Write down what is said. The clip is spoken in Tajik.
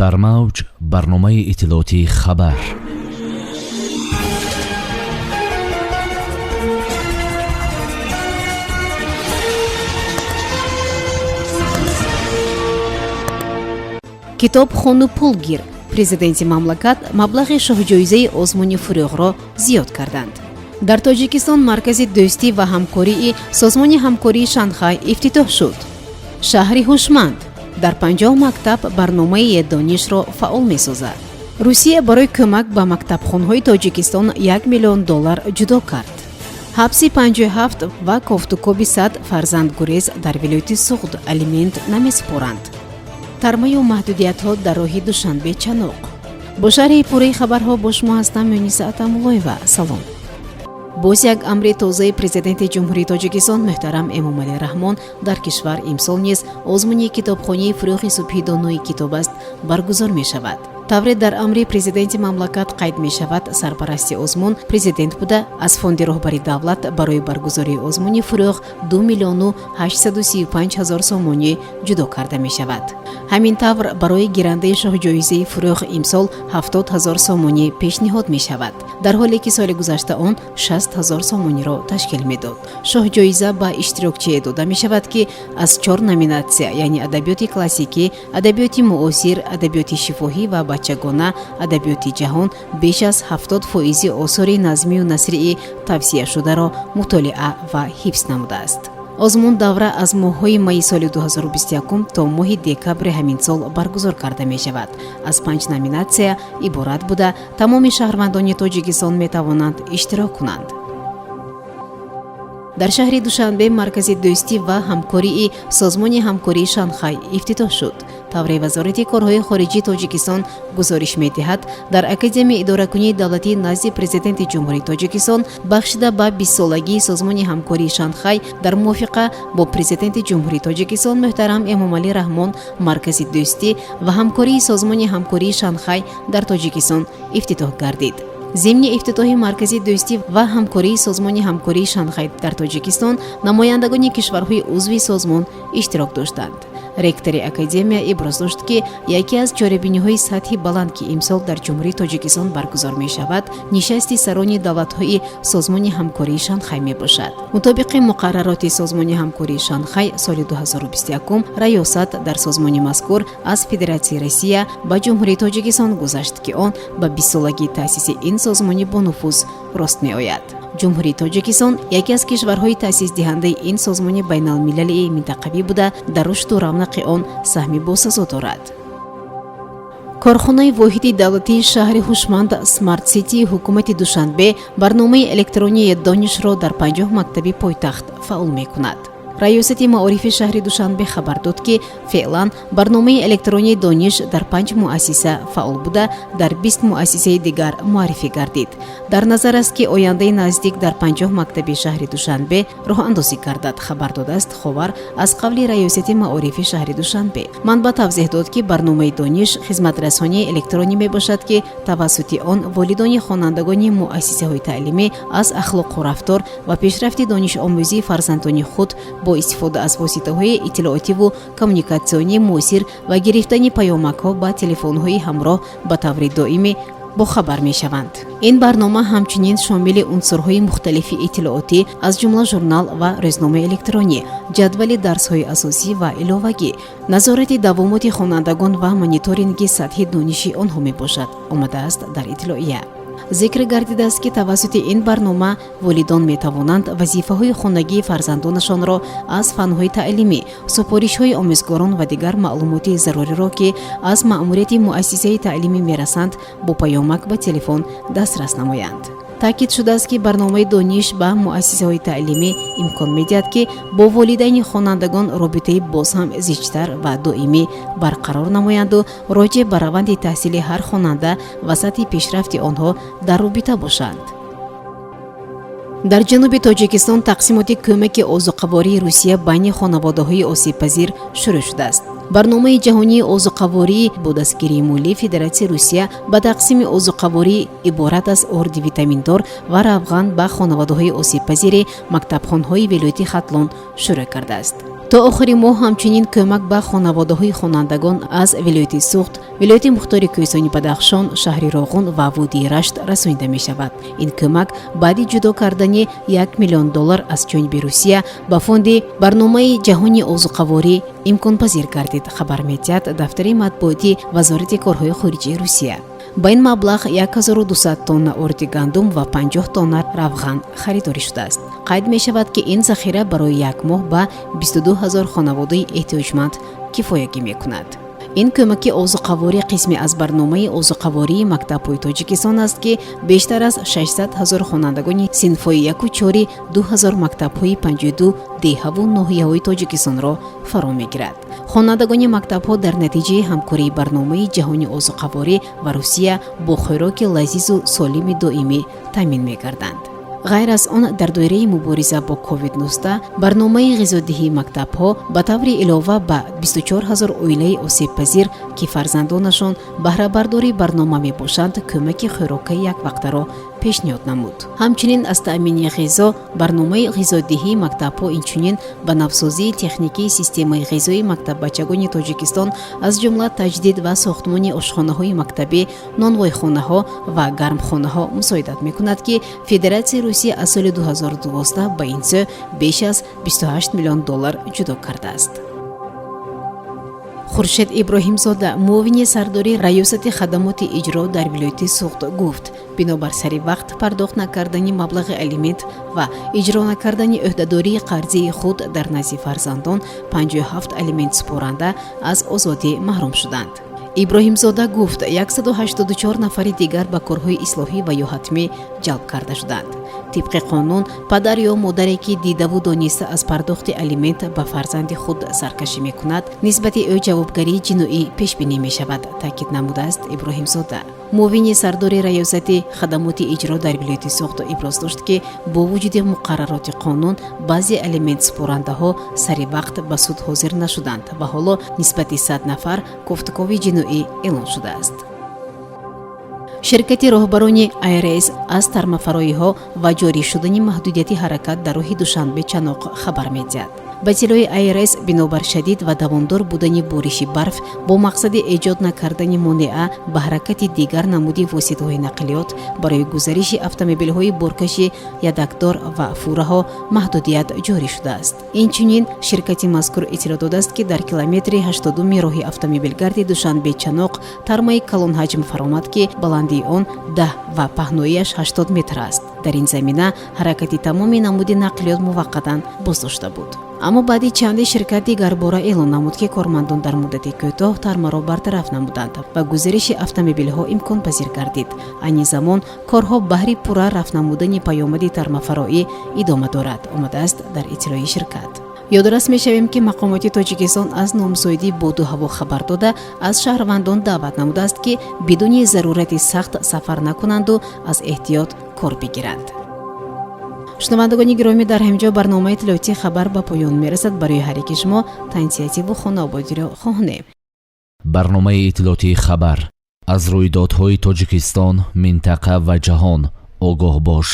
дар мавҷ барномаи иттилоотии хабар. китобхону пулгир. президенти мамлакат маблағи шоҳҷоизаи озмуни фурӯғро зиёд карданд. дар тоҷикистон маркази дӯстӣ ва ҳамкории созмони ҳамкории Шанхай ифтитоҳ шуд. шаҳри ҳушманд дар 50 мактаб барномаи донишро фаъол месозад. русия барои кӯмак ба мактабхонҳои тоҷикистон $1 миллион ҷудо кард. ҳабси 57 ва кофтукоби 100 фарзандгурез дар вилояти Суғд алимент намесупоранд. тармаю маҳдудиятҳо дар роҳи Душанбе Чаноқ. бо шарҳи пурраи хабарҳо бо шумо ҳастам Юниса Атамуллоева. салом. боз як амри тозаи президенти ҷумҳурии Тоҷикистон муҳтарам Эмомалӣ Раҳмон дар кишвар имсол низ озмуни китобхонаи фурӯғи Субҳи донои китоб аст баргузор мешавад. тавре дар амри президенти мамлакат қайд мешавад, сарпарасти озмун президент буда аз фонди роҳбари давлат барои баргузории озмуни фурӯғ 2 миллиону 835 ҳазор сомонӣ ҷудо карда мешавад. ҳамин тавр барои гирандаи шоҳҷоизаи фурӯғ имсол 70 ҳазор сомонӣ пешниҳод мешавад, дар ҳоле ки соли гузашта он 60 ҳазор сомониро ташкил медод. шоҳҷоиза ба иштирокчие дода мешавад ки аз 4 номинатсия, яъне адабиёти классикӣ, адабиёти муосир, адабиёти шифоҳӣ ва бачагона, адабиёти ҷаҳон беш аз 70% осори назмию насрии тавсияшударо мутолиа ва ҳифз намудааст. озмун давра аз моҳҳои майи соли 2021 то моҳи декабри ҳамин сол баргузор карда мешавад. аз 5 номинатсия иборат буда тамоми шаҳрвандони Тоҷикистон метавонанд иштирок кунанд. дар шаҳри Душанбе маркази дӯстӣ ва ҳамкории созмони ҳамкории Шанхай ифтитоҳ шуд. тавре вазорати корҳои хориҷии Тоҷикистон гузориш медиҳад, дар Академияи идоракунии давлатӣ назди президенти ҷумҳурии Тоҷикистон бахшида ба 20-солагии созмони ҳамкории Шанхай дар мувофиқа бо президенти ҷумҳурии Тоҷикистон муҳтарам Эмомалӣ Раҳмон маркази дӯстӣ ва ҳамкории созмони ҳамкории Шанхай дар Тоҷикистон ифтитоҳ гардид. зимни ифтитоҳи маркази дӯстӣ ва ҳамкории созмони ҳамкории Шанхай дар Тоҷикистон намояндагони кишварҳои узви созмон иштирок доштанд. ректори академия иброз дошт ки яке аз чорабиниҳои сатҳи баланд ки имсол дар ҷумҳурии Тоҷикистон баргузор мешавад, нишасти сарони давлатҳои созмони ҳамкории Шанхай мебошад. мутобиқи муқаррароти созмони ҳамкории Шанхай соли 2021 раёсат дар созмони мазкур аз Федератсияи Россия ба ҷумҳурии Тоҷикистон гузашт ки он ба 20-солагии таъсиси ин созмони бонуфуз рост меояд. ҷумҳурии Тоҷикистон яке аз кишварҳои таъсисдиҳандаи ин созмони байналмилалии минтақавӣ буда дар рушду равнақи он саҳми босазо дорад. корхонаи воҳиди давлатии шаҳри ҳушманд Смарт Сити ҳукумати Душанбе барномаи электронии донишро дар 50 мактаби пойтахт фаъол мекунад. раёсати маорифи шаҳри Душанбе хабар дод ки феълан барномаи электронии дониш дар 5 муассиса фаъол буда дар 20 муассисаи дигар муаррифӣ гардид. дар назар аст ки ояндаи наздик дар 50 мактаби шаҳри Душанбе роҳандозӣ гардад, хабар додааст ховар аз қавли раёсати маорифи шаҳри Душанбе. манбаъ тавзеҳ дод ки барномаи дониш хизматрасонии электронӣ мебошад ки тавассути он волидони хонандагони муассисаҳои таълимӣ аз ахлоқу рафтор ва пешрафти донишомӯзии фарзандони худ бо истифода аз воситаҳои иттилоотиву коммуникатсионӣ муосир ва гирифтани паёмакҳо ба телефонҳои ҳамроҳ ба таври доимӣ бохабар мешаванд. ин барнома ҳамчунин шомили унсурҳои мухталифи иттилоотӣ аз ҷумла журнал ва рӯзномаи электронӣ, ҷадвали дарсҳои асосӣ ва иловагӣ, назорати давомоти хонандагон ва мониторинги сатҳи дониши онҳо мебошад, омадааст дар иттилоия. зикр гардидааст ки тавассути ин барнома волидон метавонанд вазифаҳои хонагии фарзандонашонро аз фанҳои таълимӣ, супоришҳои омӯзгорон ва дигар маълумоти заруриро ки аз маъмурияти муассисаи таълимӣ мерасанд бо паёмак ба телефон дастрас намоянд. таъкид шудааст ки барномаи дониш ба муассисаҳои таълимӣ имкон медиҳад ки бо волидайни хонандагон робитаи боз ҳам зичтар ва доимӣ барқарор намоянду роҷеъ ба раванди таҳсили ҳар хонанда ва сатҳи пешрафти онҳо дар робита бошанд. дар ҷануби Тоҷикистон тақсимоти кӯмаки озуқавории Русия байни хонаводаҳои осибпазир шурӯъ шудааст. барномаи ҷаҳонии озуқаворӣ бо дастгирии молии Федератсияи Русия ба тақсими озуқаворӣ иборат аз орди витаминдор ва равған ба хонаводаҳои осибпазири мактабхонҳои вилояти Хатлон шурӯъ кардааст. то охири моҳ ҳамчунин кӯмак ба хонаводаҳои хонандагон аз вилояти суғд, вилояти мухтори кӯҳистони Бадахшон, шаҳри Роғун ва Вудии Рашт расонида мешавад. Ин кӯмак баъди ҷудо кардани $1 миллион аз ҷониби Русия ба фонди барномаи ҷаҳони озуқаворӣ имконпазир гардид, хабар медиҳад дафтари матбуоти Вазорати корҳои хориҷии Русия. ба ин маблағ 1200 тонна орди гандум ва 50 тонна равған харидорӣ шудааст. қайд мешавад ки ин захира барои як моҳ ба 22000 хонаводаи эҳтиёҷманд кифоягӣ мекунад. ин кӯмаки озуқаворӣ қисме аз барномаи озуқавории мактабҳои Тоҷикистон аст, ки бештар аз 600,000 хонандагони синфҳои 1/4 2000 мактабҳои 52 деҳаву ноҳияҳои Тоҷикистонро фаро мегирад. хонандагони мактабҳо дар натиҷаи ҳамкории барномаи ҷаҳони озуқаворӣ ва Русия бо хӯроки лазизу солими доимӣ таъмин мегарданд. ғайр аз он, дар доираи мубориза бо COVID-19 барномаи ғизодиҳии мактабҳо ба таври илова ба 24000 оилаи осебпазир, ки фарзандонашон баҳрабардори барнома мебошанд, кӯмаки хӯрокаи яквақтаро пешниҳод намуд. ҳамчунин аз таъмини ғизо, барномаи ғизодиҳии мактабҳо инчунин ба навсозии техникии системаи ғизои мактаббачагони Тоҷикистон, аз ҷумла таҷдид ва сохтмони ошхонаҳои мактабӣ, нонвойхонаҳо ва гармхонаҳо мусоидат мекунад, ки Федератсияи Русия аз соли 2012 ба ин сӯ беш аз $28 миллион ҷудо кардааст. Хуршед Иброҳимзода, муовини сардори раёсати хадамоти иҷро дар вилояти Суғд гуфт, бинобар сари вақт пардохт накардани маблағи алимент ва иҷро накардани ӯҳдадории қарзии худ дар назди фарзандон 57 алимент супоранда аз озодӣ маҳрум шуданд. Иброҳимзода гуфт, 184 нафари дигар ба корҳои ислоҳӣ ва ё ҳатмӣ ҷалб карда шуданд. тибқи қонун, падар ё модаре ки дидаву дониста аз пардохти алимент ба фарзанди худ саркашӣ мекунад, нисбати ӯ ҷавобгарии ҷиноӣ пешбинӣ мешавад, таъкид намудааст Иброҳимзода. муовини сардори раёсати хадамоти иҷро дар вилояти Суғд иброз дошт, ки бо вуҷуди муқаррароти қонун баъзе алимент супорандаҳо сари вақт ба суд ҳозир нашуданд ва ҳоло нисбати 100 нафар гуфтукови ҷиноӣ эълон шудааст. ширкати роҳбарони IRS аз тармафароиҳо ва ҷорӣ шудани маҳдудияти ҳаракат дар роҳи Душанбе-Чаноқ хабар медиҳад. Батилои IRS бинобар шадид ва давомдор будани бориши барф бо мақсади эҷод накардани монеа ба ҳаракати дигар намуди воситаҳои нақлиёт барои гузариши автомобилҳои боркаши ядакдор ва фураҳо маҳдудият ҷорӣ шудааст. инчунин ширкати мазкур иттилоъ додааст, ки дар километри 80 роҳи автомобилгарди Душанбе-Чаноқ тармаи калонҳаҷм фаромад, ки баландии он 10 ва паҳноияш 80 метр аст. дар ин замина ҳаракати тамоми намуди нақлиёт муваққатан боздошта буд. аммо баъди чанде ширкат дигар бора эълон намуд, ки кормандон дар муддати кӯтоҳ тармаро бартараф намуданд ва гузариши автомобилҳо имконпазир гардид. айни замон корҳо баҳри пурра рафт намудани паёмади тармафароӣ идома дорад, омадааст дар иттилои ширкат. ёдорас мешавем, ки мақомоти Тоҷикистон аз номзоидӣ боду ҳаво хабар дода, аз шаҳрвандон даъват намудааст, ки бидуни зарурати сахт сафар накунанду аз эҳтиёт кор бигиранд. шунавандагони гиромӣ, дар ҳаминҷо барномаи иттилоъотии хабар ба поён мерасад. барои ҳар яки шумо таънисиятиву хонаободиро хоҳонем. барномаи иттилоъотии хабар аз рӯйдодҳои Тоҷикистон, минтақа ва ҷаҳон огоҳ бош.